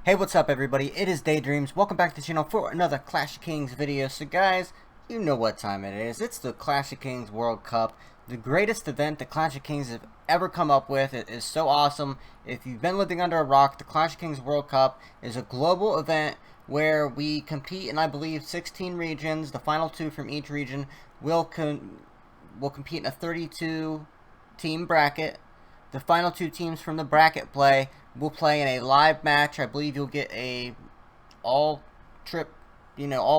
Hey, what's up everybody? It is DaYDreaMz. Welcome back to the channel for another Clash of Kings video. So guys, you know what time it is. It's the Clash of Kings World Cup. The greatest event the Clash of Kings have ever come up with. It is so awesome. If you've been living under a rock, the Clash of Kings World Cup is a global event where we compete in, I believe, 16 regions. The final two from each region will compete in a 32 team bracket. The final two teams from the bracket play will play in a live match. I believe you'll get a all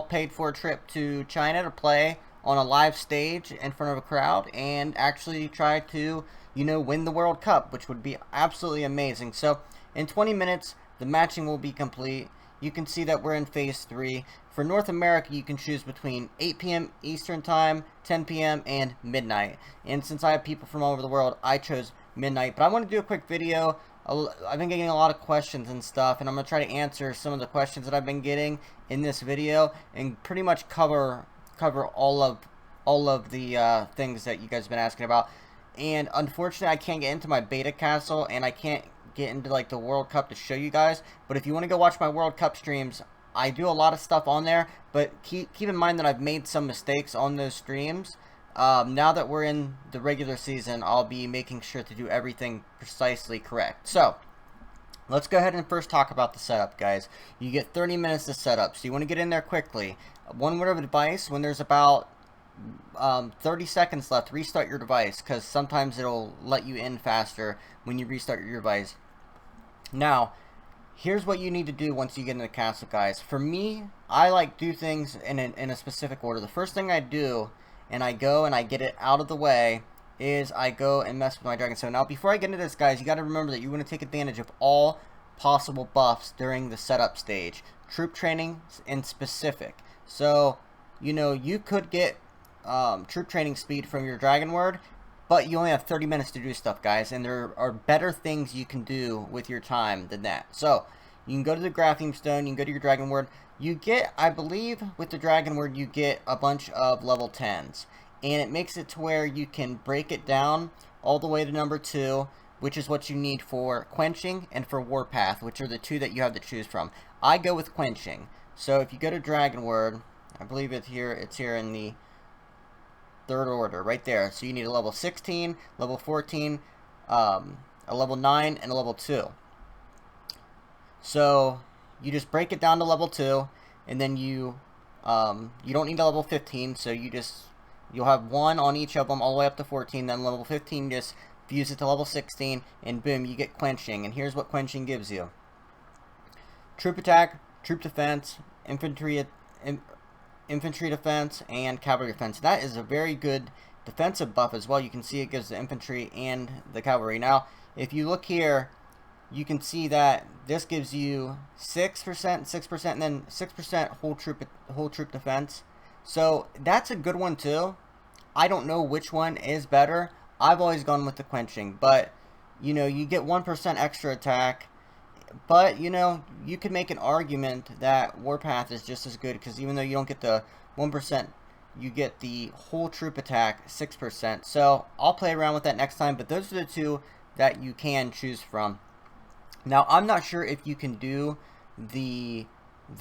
paid for trip to China to play on a live stage in front of a crowd and actually try to, win the World Cup, which would be absolutely amazing. So in 20 minutes, the matching will be complete. You can see that we're in phase 3. For North America, you can choose between 8 p.m. Eastern Time, 10 p.m., and midnight. And since I have people from all over the world, I chose midnight. But I want to do a quick video. I've been getting a lot of questions and stuff, and I'm going to try to answer some of the questions that I've been getting in this video and pretty much cover all of the things that you guys have been asking about. And unfortunately, I can't get into my beta castle, and I can't get into like the World Cup to show you guys. But if you want to go watch my World Cup streams, I do a lot of stuff on there, but keep in mind that I've made some mistakes on those streams. Now that we're in the regular season, I'll be making sure to do everything precisely correct. So let's go ahead and first talk about the setup, guys. You get 30 minutes to set up, so you want to get in there quickly. One word of advice: when there's about 30 seconds left, restart your device, because sometimes it'll let you in faster when you restart your device. Now, here's what you need to do once you get in the castle, guys. For me, I like do things in a specific order. The first thing I do, and I go and I get it out of the way, is I go and mess with my dragon. So now, before I get into this, guys, you got to remember that you want to take advantage of all possible buffs during the setup stage. Troop training in specific. So, you could get troop training speed from your dragon word, but you only have 30 minutes to do stuff, guys, and there are better things you can do with your time than that. So, you can go to the Grapheme Stone, you can go to your Dragon Word. You get, I believe, with the Dragon Word, you get a bunch of level 10s. And it makes it to where you can break it down all the way to number 2, which is what you need for Quenching and for Warpath, which are the two that you have to choose from. I go with Quenching. So, if you go to Dragon Word, I believe it's here in the third order, right there. So you need a level 16, level 14, a level 9, and a level 2. So you just break it down to level 2, and then you don't need a level 15, so you'll have 1 on each of them all the way up to 14. Then level 15, just fuse it to level 16, and boom, you get Quenching. And here's what Quenching gives you: troop attack, troop defense, infantry defense, and cavalry defense. That is a very good defensive buff as well. You can see it gives the infantry and the cavalry. Now, if you look here, you can see that this gives you 6%, 6%, and then 6% whole troop defense. So that's a good one too. I don't know which one is better. I've always gone with the Quenching, but you get 1% extra attack. But, you could make an argument that Warpath is just as good, because even though you don't get the 1%, you get the whole troop attack 6%. So, I'll play around with that next time, but those are the two that you can choose from. Now, I'm not sure if you can do the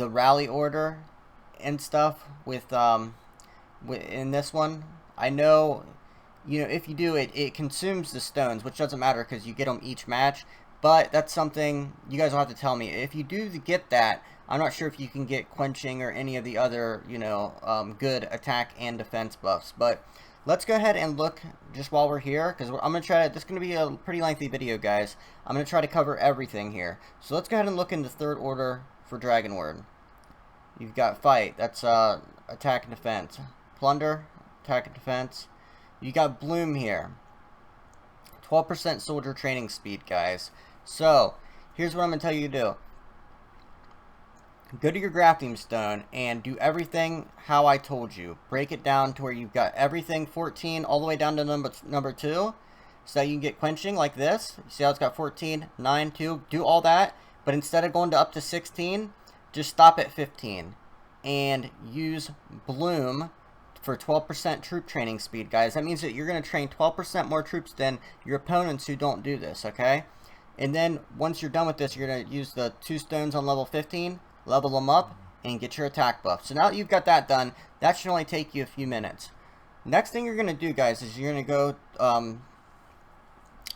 rally order and stuff with in this one. I know, if you do it, it consumes the stones, which doesn't matter because you get them each match. But that's something you guys will have to tell me. If you do get that, I'm not sure if you can get Quenching or any of the other, good attack and defense buffs. But let's go ahead and look just while we're here, because I'm going to try to, this is going to be a pretty lengthy video, guys. I'm going to try to cover everything here. So let's go ahead and look in the third order for Dragon Word. You've got Fight, that's attack and defense. Plunder, attack and defense. You got Bloom here. 12% soldier training speed, guys. So, here's what I'm going to tell you to do. Go to your Grapheme Stone and do everything how I told you. Break it down to where you've got everything 14 all the way down to number 2. So that you can get Quenching like this. You see how it's got 14, 9, 2. Do all that. But instead of going to up to 16, just stop at 15. And use Bloom for 12% troop training speed, guys. That means that you're going to train 12% more troops than your opponents who don't do this, okay? And then once you're done with this, you're going to use the 2 stones on level 15, level them up, and get your attack buff. So now that you've got that done, that should only take you a few minutes. Next thing you're going to do, guys, is you're going to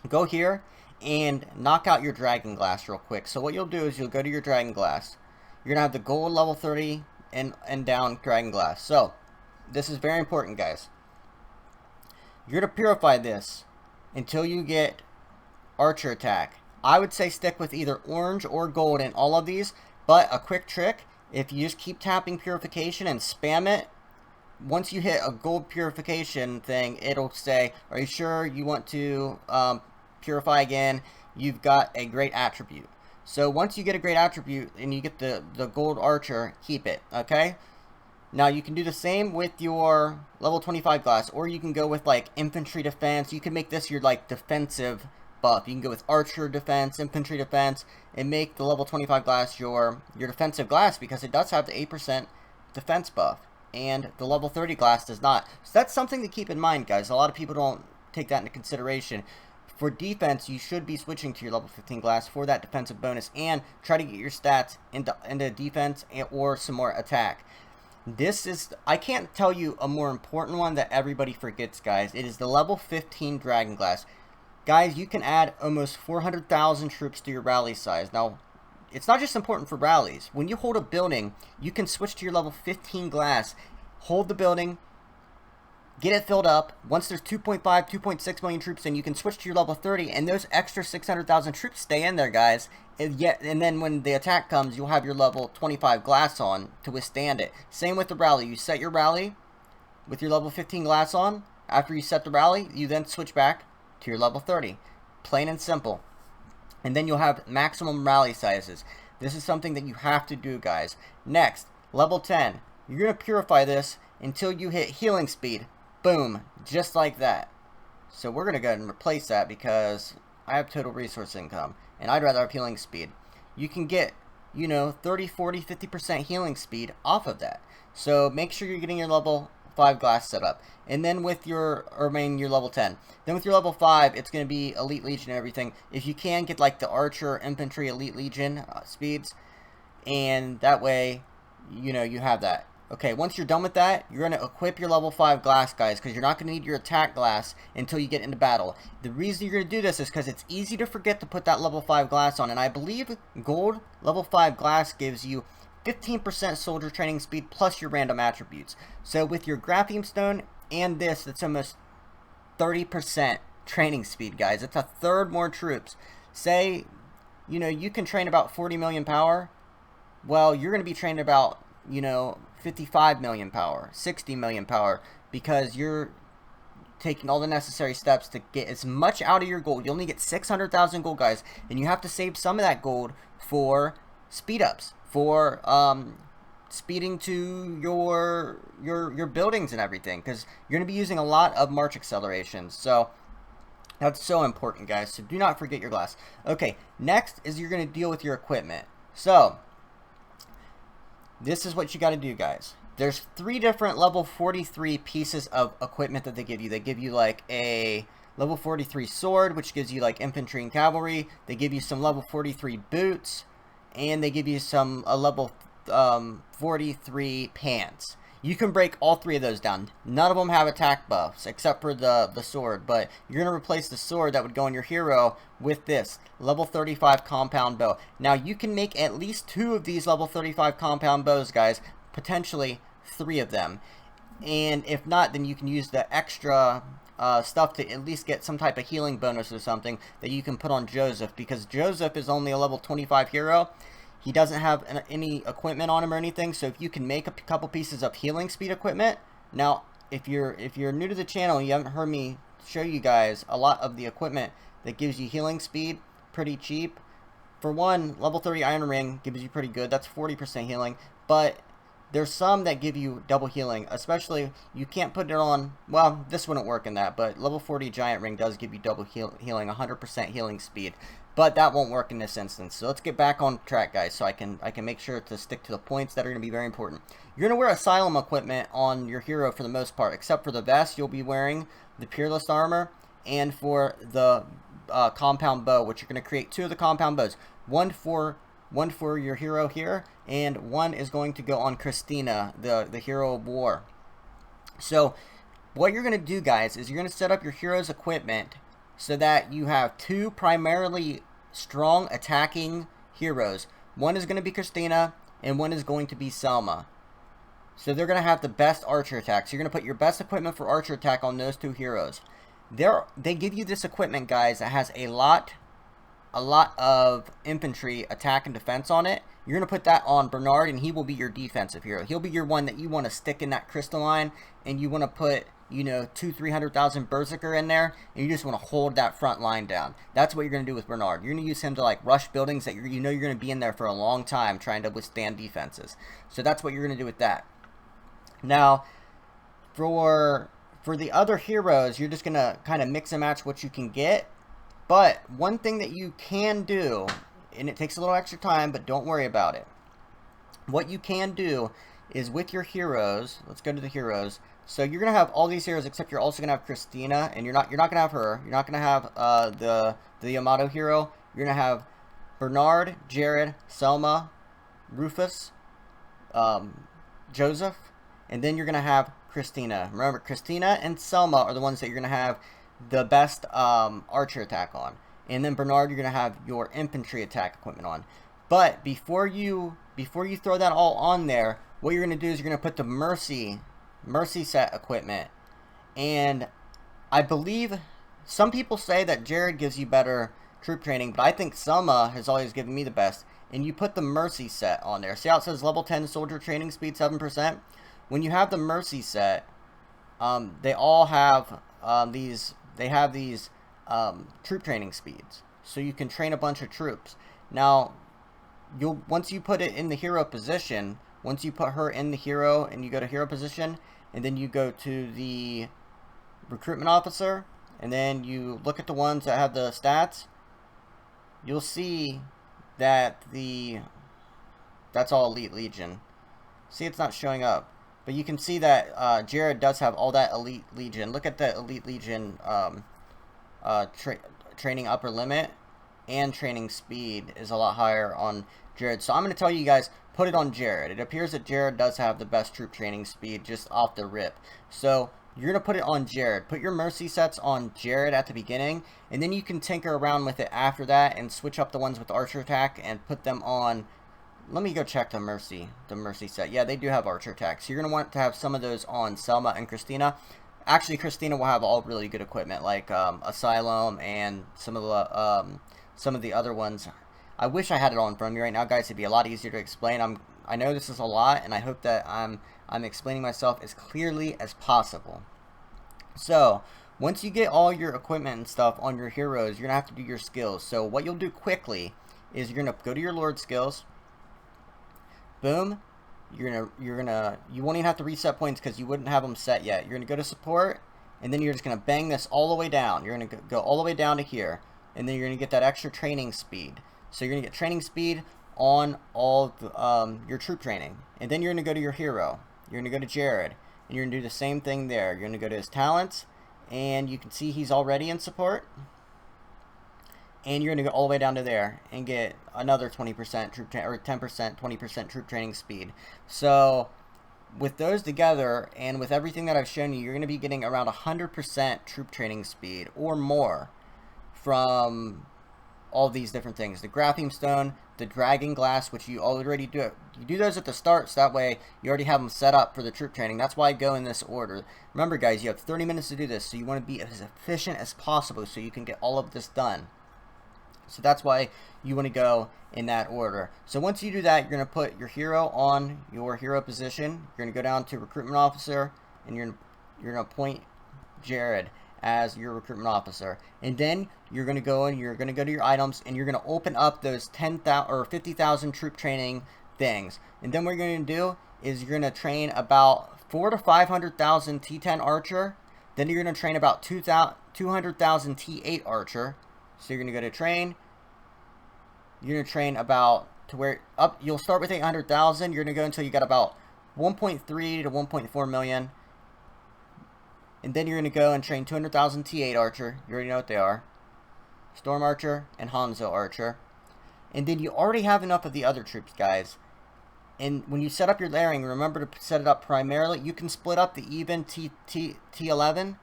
go here and knock out your dragon glass real quick. So what you'll do is you'll go to your dragon glass. You're going to have the gold level 30 and down dragon glass. So this is very important, guys. You're going to purify this until you get archer attack. I would say stick with either orange or gold in all of these, but a quick trick, if you just keep tapping purification and spam it, once you hit a gold purification thing, it'll say, are you sure you want to purify again? You've got a great attribute. So once you get a great attribute and you get the gold archer, keep it, okay? Now you can do the same with your level 25 glass, or you can go with like infantry defense. You can make this your like defensive buff. You can go with archer defense, infantry defense, and make the level 25 glass your defensive glass, because it does have the 8% defense buff, and the level 30 glass does not. So that's something to keep in mind, guys. A lot of people don't take that into consideration. For defense, you should be switching to your level 15 glass for that defensive bonus, and try to get your stats into defense or some more attack. This is, I can't tell you a more important one that everybody forgets, guys. It is the level 15 dragon glass. Guys, you can add almost 400,000 troops to your rally size. Now, it's not just important for rallies. When you hold a building, you can switch to your level 15 glass, hold the building, get it filled up. Once there's 2.5, 2.6 million troops in, you can switch to your level 30, and those extra 600,000 troops stay in there, guys. And then when the attack comes, you'll have your level 25 glass on to withstand it. Same with the rally. You set your rally with your level 15 glass on. After you set the rally, you then switch back to your level 30. Plain and simple. And then you'll have maximum rally sizes. This is something that you have to do, guys. Next, level 10. You're going to purify this until you hit healing speed. Boom. Just like that. So we're going to go ahead and replace that because I have total resource income, and I'd rather have healing speed. You can get, 30, 40, 50% healing speed off of that. So make sure you're getting your level 5 glass set up. And then with your level 10. Then with your level 5, it's going to be Elite Legion and everything. If you can, get like the Archer, Infantry, Elite Legion speeds. And that way, you have that. Okay, once you're done with that, you're going to equip your level 5 glass, guys, because you're not going to need your attack glass until you get into battle. The reason you're going to do this is because it's easy to forget to put that level 5 glass on. And I believe gold level 5 glass gives you 15% soldier training speed plus your random attributes. So with your grapheme stone and this, that's almost 30% training speed, guys. It's a third more troops. Say, you can train about 40 million power. Well, you're going to be trained about, 55 million power, 60 million power, because you're taking all the necessary steps to get as much out of your gold. You only get 600,000 gold, guys, and you have to save some of that gold for speed ups, for speeding to your buildings and everything, because you're going to be using a lot of march accelerations. So that's so important, guys. So do not forget your glass. Okay, next is you're going to deal with your equipment. So this is what you got to do, guys. There's 3 different level 43 pieces of equipment that they give you. They give you like a level 43 sword, which gives you like infantry and cavalry. They give you some level 43 boots, and they give you some level 43 pants. You can break all 3 of those down. None of them have attack buffs except for the sword, but you're going to replace the sword that would go on your hero with this level 35 compound bow. Now you can make at least 2 of these level 35 compound bows, guys, potentially 3 of them. And if not, then you can use the extra stuff to at least get some type of healing bonus or something that you can put on Joseph, because Joseph is only a level 25 hero. He doesn't have any equipment on him or anything, so if you can make a couple pieces of healing speed equipment. Now, if you're new to the channel and you haven't heard me show you guys a lot of the equipment that gives you healing speed pretty cheap. For one, level 30 Iron Ring gives you pretty good. That's 40% healing, but there's some that give you double healing, especially you can't put it on, well, this wouldn't work in that, but level 40 Giant Ring does give you double healing, 100% healing speed. But that won't work in this instance. So let's get back on track, guys, so I can make sure to stick to the points that are going to be very important. You're going to wear Asylum equipment on your hero for the most part, except for the vest. You'll be wearing the Peerless armor, and for the compound bow, which you're going to create 2 of the compound bows. One for your hero here, and one is going to go on Christina, the hero of war. So what you're going to do, guys, is you're going to set up your hero's equipment so that you have 2 primarily strong attacking heroes. One is going to be Christina, and one is going to be Selma. So they're going to have the best archer attack. So you're going to put your best equipment for archer attack on those 2 heroes. They give you this equipment, guys, that has a lot of infantry attack and defense on it. You're going to put that on Bernard, and he will be your defensive hero. He'll be your one that you want to stick in that crystalline, and you want to put, you know, 200,000-300,000 Berserker in there, and you just want to hold that front line down. That's what you're going to do with Bernard. You're going to use him to, like, rush buildings that you know you're going to be in there for a long time trying to withstand defenses. So that's what you're going to do with that. Now, for the other heroes, you're just going to kind of mix and match what you can get. But one thing that you can do, and it takes a little extra time, but don't worry about it. What you can do is with your heroes, let's go to the heroes. So you're going to have all these heroes, except you're also going to have Christina, and you're not going to have her. You're not going to have the Yamato hero. You're going to have Bernard, Jared, Selma, Rufus, Joseph, and then you're going to have Christina. Remember, Christina and Selma are the ones that you're going to have the best archer attack on. And then Bernard, you're going to have your infantry attack equipment on. But before you throw that all on there, what you're going to do is you're going to put the Mercy set equipment. And I believe some people say that Jared gives you better troop training, but I think Selma has always given me the best. And you put the Mercy set on there. See how it says level 10 soldier training speed 7%? When you have the Mercy set, they all have these troop training speeds, so you can train a bunch of troops. Now, once you put it in the hero position, once you put her in the hero and you go to hero position, and then you go to the recruitment officer, and then you look at the ones that have the stats, you'll see that that's all Elite Legion. See, it's not showing up. But you can see that Jared does have all that Elite Legion. Look at the Elite Legion training upper limit, and training speed is a lot higher on Jared. So I'm going to tell you guys, put it on Jared. It appears that Jared does have the best troop training speed just off the rip. So you're going to put it on Jared. Put your Mercy sets on Jared at the beginning, and then you can tinker around with it after that and switch up the ones with archer attack and put them on. Let me go check the Mercy set. Yeah, they do have archer attack. So you're going to want to have some of those on Selma and Christina. Actually, Christina will have all really good equipment, like Asylum and some of the other ones. I wish I had it all in front of me right now, guys. It'd be a lot easier to explain. I know this is a lot, and I hope that I'm explaining myself as clearly as possible. So, once you get all your equipment and stuff on your heroes, you're going to have to do your skills. So, what you'll do quickly is you're going to go to your Lord skills. Boom. You won't even have to reset points because you wouldn't have them set yet. You're going to go to support, and then you're just going to bang this all the way down. You're going to go all the way down to here, and then you're going to get that extra training speed. So you're going to get training speed on all the, your troop training. And then you're going to go to your hero. You're going to go to Jared, and you're going to do the same thing there. You're going to go to his talents, and you can see he's already in support. And you're going to go all the way down to there and get another 20% troop or 10%, 20% troop training speed. So with those together and with everything that I've shown you, you're going to be getting around 100% troop training speed or more from all these different things. The Grapheme Stone, the Dragon Glass, which you already do. You do those at the start, so that way you already have them set up for the troop training. That's why I go in this order. Remember, guys, you have 30 minutes to do this, so you want to be as efficient as possible so you can get all of this done. So that's why you want to go in that order. So once you do that, you're going to put your hero on your hero position. You're going to go down to recruitment officer, and you're going to appoint Jared as your recruitment officer. And then you're going to go and you're going to go to your items, and you're going to open up those 10,000 or 50,000 troop training things. And then what you're going to do is you're going to train about 400,000 to 500,000 T10 archer. Then you're going to train about 200,000 T8 archer. So you're going to go to train. You're going to train about to where up. You'll start with 800,000. You're going to go until you got about 1.3 to 1.4 million. And then you're going to go and train 200,000 T8 archer. You already know what they are. Storm Archer, and Hanzo Archer. And then you already have enough of the other troops, guys. And when you set up your layering, remember to set it up primarily. You can split up the even T11.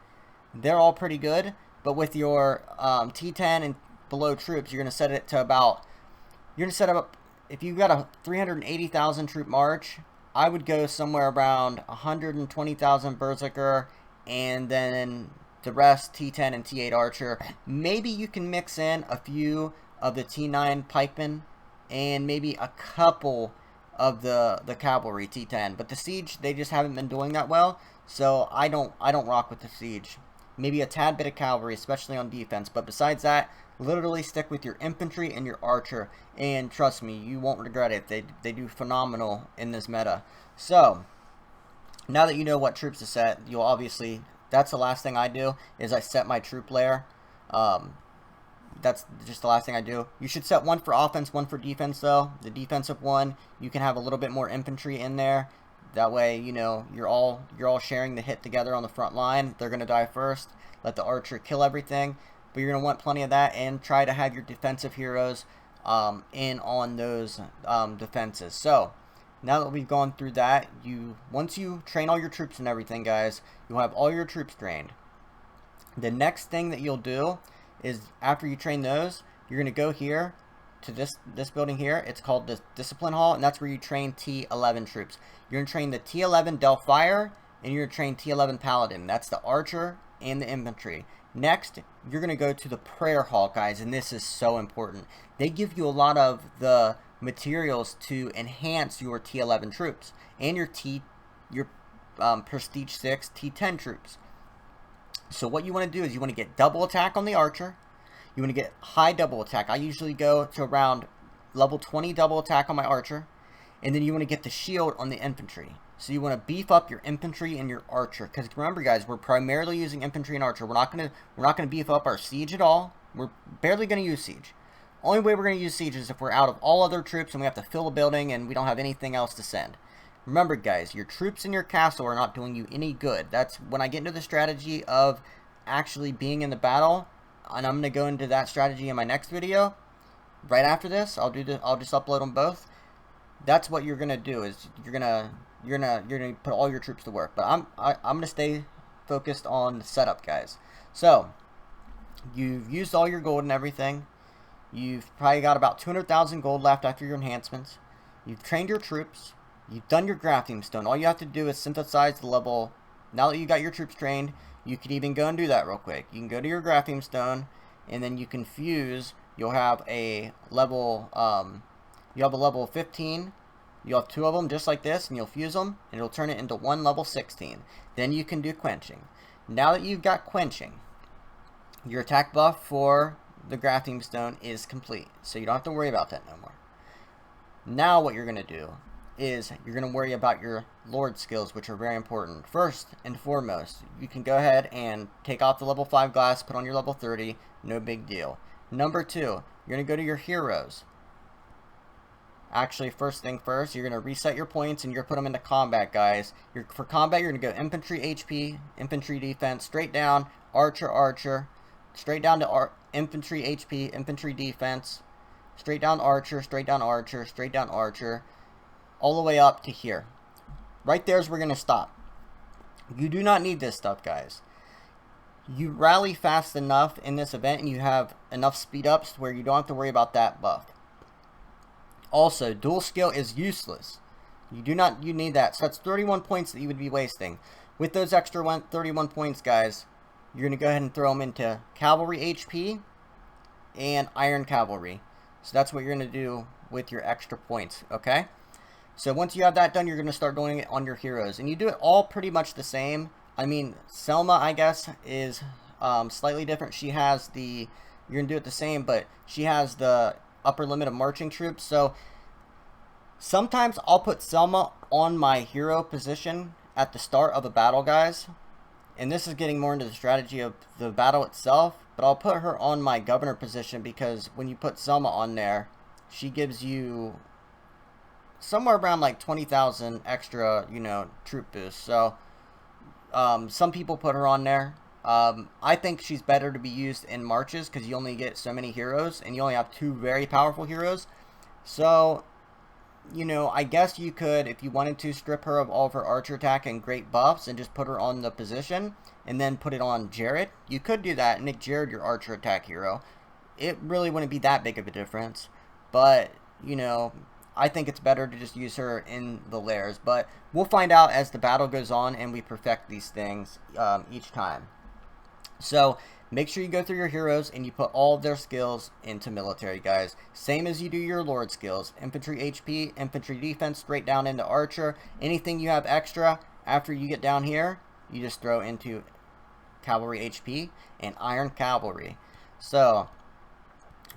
They're all pretty good. But with your T10 and below troops, you're going to set it to about... You're going to set up... If you've got a 380,000 troop march, I would go somewhere around 120,000 Berserker, and then the rest T10 and T8 Archer. Maybe you can mix in a few of the T9 Pikemen, and maybe a couple of the cavalry T10. But the siege, they just haven't been doing that well, so I don't rock with the siege. Maybe a tad bit of cavalry, especially on defense, but besides that, literally stick with your infantry and your archer, and trust me, you won't regret it. They do phenomenal in this meta. So now that you know what troops to set, you'll obviously, that's the last thing I do, is I set my troop layer. That's just the last thing I do. You should set one for offense, one for defense though. The defensive one, you can have a little bit more infantry in there. That way, you know, you're all sharing the hit together on the front line. They're gonna die first. Let the archer kill everything. But you're gonna want plenty of that, and try to have your defensive heroes in on those defenses. So now that we've gone through that, once you train all your troops and everything, guys, you'll have all your troops trained. The next thing that you'll do is, after you train those, you're going to go here to this building here. It's called the Discipline Hall, and that's where you train T11 troops. You're going to train the T11 Delphire, and you're going to train T11 Paladin. That's the archer and the infantry. Next, you're going to go to the Prayer Hall, guys, and this is so important. They give you a lot of the materials to enhance your T11 troops and your Prestige 6 T10 troops. So what you want to do is you want to get double attack on the archer. You want to get high double attack. I usually go to around level 20 double attack on my archer. And then you want to get the shield on the infantry. So you want to beef up your infantry and your archer. Because remember, guys, we're primarily using infantry and archer. We're not gonna beef up our siege at all. We're barely gonna use siege. Only way we're gonna use siege is if we're out of all other troops and we have to fill a building and we don't have anything else to send. Remember, guys, your troops in your castle are not doing you any good. That's when I get into the strategy of actually being in the battle, and I'm going to go into that strategy in my next video. Right after this, I'll just upload them both. That's what you're going to do, is you're going to put all your troops to work. But I'm going to stay focused on the setup, guys. So, you've used all your gold and everything. You've probably got about 200,000 gold left after your enhancements. You've trained your troops. You've done your grafting stone. All you have to do is synthesize the level. Now that you got your troops trained, you can even go and do that real quick. You can go to your grafting stone, and then you can fuse. You'll have a level, you have a level 15. You'll have two of them just like this, and you'll fuse them, and it'll turn it into one level 16. Then you can do quenching. Now that you've got quenching, your attack buff for the grafting stone is complete, so you don't have to worry about that no more. Now what you're going to do is you're going to worry about your Lord skills, which are very important. First and foremost, you can go ahead and take off the level 5 glass, put on your level 30, no big deal. Number 2, you're going to go to your heroes. Actually, first thing first, you're going to reset your points and you're going to put them into combat, guys. For combat, you're going to go infantry HP, infantry defense, straight down, archer, archer, straight down to infantry HP, infantry defense, straight down archer, straight down archer, straight down archer, all the way up to here. Right there is where we're going to stop. You do not need this stuff, guys. You rally fast enough in this event and you have enough speed ups where you don't have to worry about that buff. Also, dual skill is useless. You need that. So that's 31 points that you would be wasting. With those extra 31 points, guys, you're going to go ahead and throw them into cavalry HP and iron cavalry. So that's what you're going to do with your extra points, okay? So once you have that done, you're going to start doing it on your heroes. And you do it all pretty much the same. I mean, Selma, I guess, is slightly different. She has the... You're going to do it the same, but she has the upper limit of marching troops. So sometimes I'll put Selma on my hero position at the start of a battle, guys. And this is getting more into the strategy of the battle itself. But I'll put her on my governor position because when you put Selma on there, she gives you somewhere around like 20,000 extra, troop boosts. So some people put her on there. I think she's better to be used in marches because you only get so many heroes and you only have 2 very powerful heroes. So, you know, I guess you could, if you wanted to, strip her of all of her archer attack and great buffs and just put her on the position and then put it on Jared. You could do that and make Jared your archer attack hero. It really wouldn't be that big of a difference, but, you know, I think it's better to just use her in the lairs. But we'll find out as the battle goes on and we perfect these things each time. So make sure you go through your heroes and you put all of their skills into military, guys. Same as you do your lord skills. Infantry HP, infantry defense, straight down into archer. Anything you have extra after you get down here, you just throw into cavalry HP and iron cavalry. So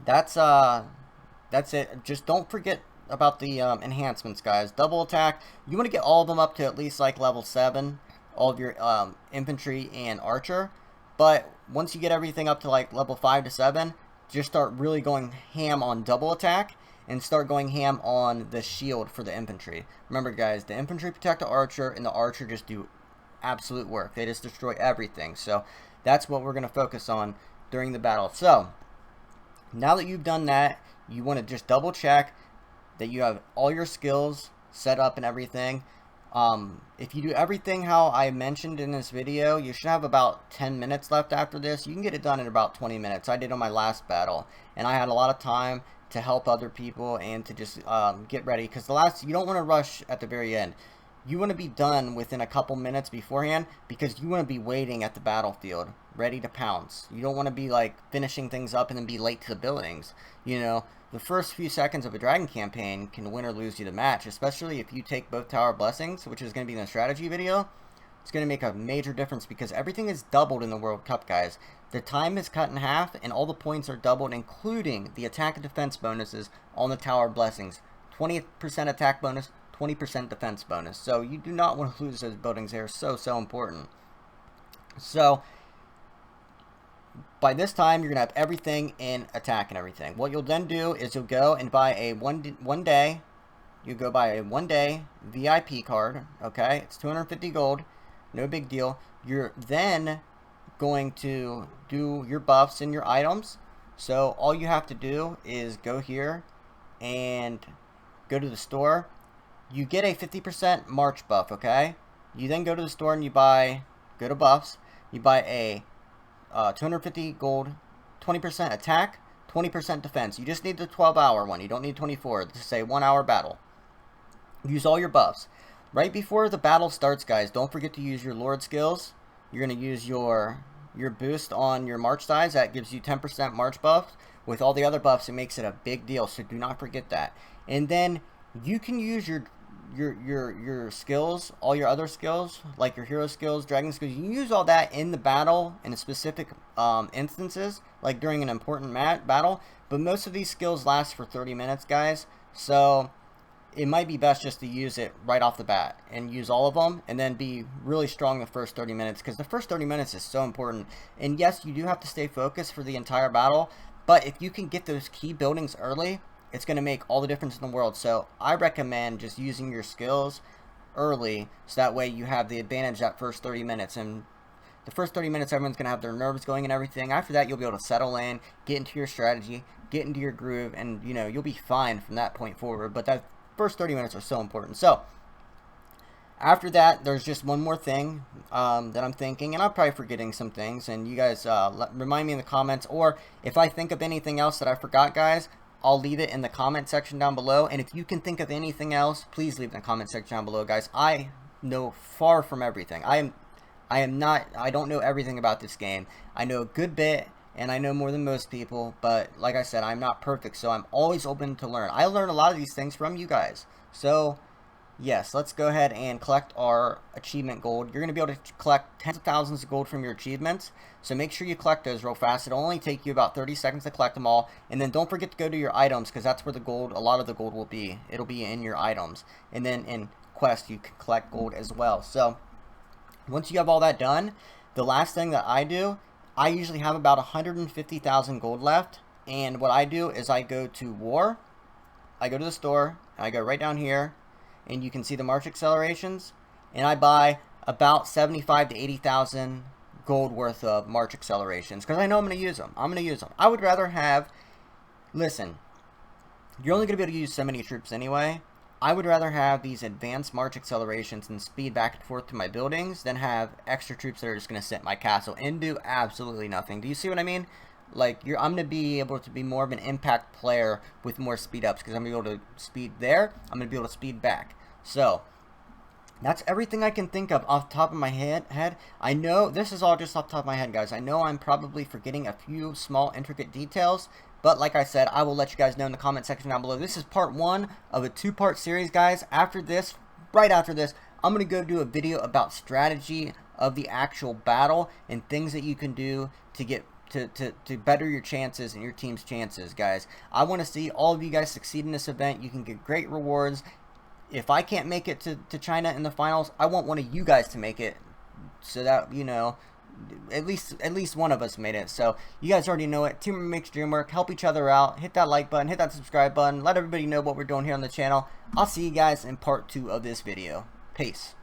that's it. Just don't forget about the enhancements, guys. Double attack, you want to get all of them up to at least like level 7, all of your infantry and archer. But once you get everything up to like level 5 to 7, just start really going ham on double attack and start going ham on the shield for the infantry. Remember, guys, the infantry protect the archer and the archer just do absolute work. They just destroy everything. So that's what we're going to focus on during the battle. So now that you've done that, you want to just double check that you have all your skills set up and everything. If you do everything how I mentioned in this video, you should have about 10 minutes left after this. You can get it done in about 20 minutes. I did on my last battle, and I had a lot of time to help other people and to just get ready, because you don't want to rush at the very end. You want to be done within a couple minutes beforehand, because you want to be waiting at the battlefield ready to pounce. You don't want to be like finishing things up and then be late to the buildings. You know, the first few seconds of a dragon campaign can win or lose you the match, especially if you take both tower blessings, which is going to be in the strategy video. It's going to make a major difference because everything is doubled in the World Cup, guys. The time is cut in half and all the points are doubled, including the attack and defense bonuses on the tower blessings. 20% attack bonus, 20% defense bonus. So you do not want to lose those buildings. They're so important. So by this time, you're going to have everything in attack and everything. What you'll then do is you'll go and buy a one day VIP card, okay? It's 250 gold, no big deal. You're then going to do your buffs and your items. So all you have to do is go here and go to the store. You get a 50% March buff, okay? You then go to the store and you go to buffs, you buy a 250 gold, 20% attack, 20% defense. You just need the 12-hour one. You don't need 24 to say 1 hour battle. Use all your buffs. Right before the battle starts, guys, don't forget to use your lord skills. You're going to use your boost on your march size. That gives you 10% march buff. With all the other buffs, it makes it a big deal, so do not forget that. And then you can use your skills, all your other skills, like your hero skills, dragon skills. You can use all that in the battle in specific instances, like during an important battle. But most of these skills last for 30 minutes, guys. So it might be best just to use it right off the bat and use all of them and then be really strong the first 30 minutes, because the first 30 minutes is so important. And yes, you do have to stay focused for the entire battle, but if you can get those key buildings early, it's going to make all the difference in the world. So I recommend just using your skills early, so that way you have the advantage that first 30 minutes. And the first 30 minutes, everyone's going to have their nerves going and everything. After that, you'll be able to settle in, get into your strategy, get into your groove, and, you know, you'll be fine from that point forward. But that first 30 minutes are so important. So after that, there's just one more thing that I'm thinking, and I'm probably forgetting some things, and you guys remind me in the comments, or if I think of anything else that I forgot, guys, I'll leave it in the comment section down below. And if you can think of anything else, please leave it in the comment section down below, guys. I know far from everything. I don't know everything about this game. I know a good bit, and I know more than most people, but like I said, I'm not perfect, so I'm always open to learn. I learn a lot of these things from you guys. So yes, let's go ahead and collect our achievement gold. You're going to be able to collect tens of thousands of gold from your achievements, so make sure you collect those real fast. It'll only take you about 30 seconds to collect them all. And then don't forget to go to your items, because that's where the gold, a lot of the gold will be. It'll be in your items. And then in quest, you can collect gold as well. So once you have all that done, the last thing that I do, I usually have about 150,000 gold left. And what I do is I go to war, I go to the store, and I go right down here, and you can see the march accelerations, and I buy about 75 to 80,000 gold worth of March accelerations, because I know I'm going to use them. I would rather have, listen, you're only going to be able to use so many troops anyway. I would rather have these advanced March accelerations and speed back and forth to my buildings than have extra troops that are just going to sit in my castle and do absolutely nothing. Do you see what I mean? Like, I'm going to be able to be more of an impact player with more speed ups, because I'm going to be able to speed there, I'm going to be able to speed back. So, that's everything I can think of off the top of my head. I know, this is all just off the top of my head, guys. I know I'm probably forgetting a few small, intricate details, but like I said, I will let you guys know in the comment section down below. This is part 1 of a 2-part series, guys. After this, right after this, I'm going to go do a video about strategy of the actual battle and things that you can do to get to better your chances and your team's chances, guys. I want to see all of you guys succeed in this event. You can get great rewards. If I can't make it to China in the finals, I want one of you guys to make it, so that, you know, at least one of us made it. So you guys already know it. Teamwork makes dream work. Help each other out. Hit that like button. Hit that subscribe button. Let everybody know what we're doing here on the channel. I'll see you guys in part 2 of this video. Peace.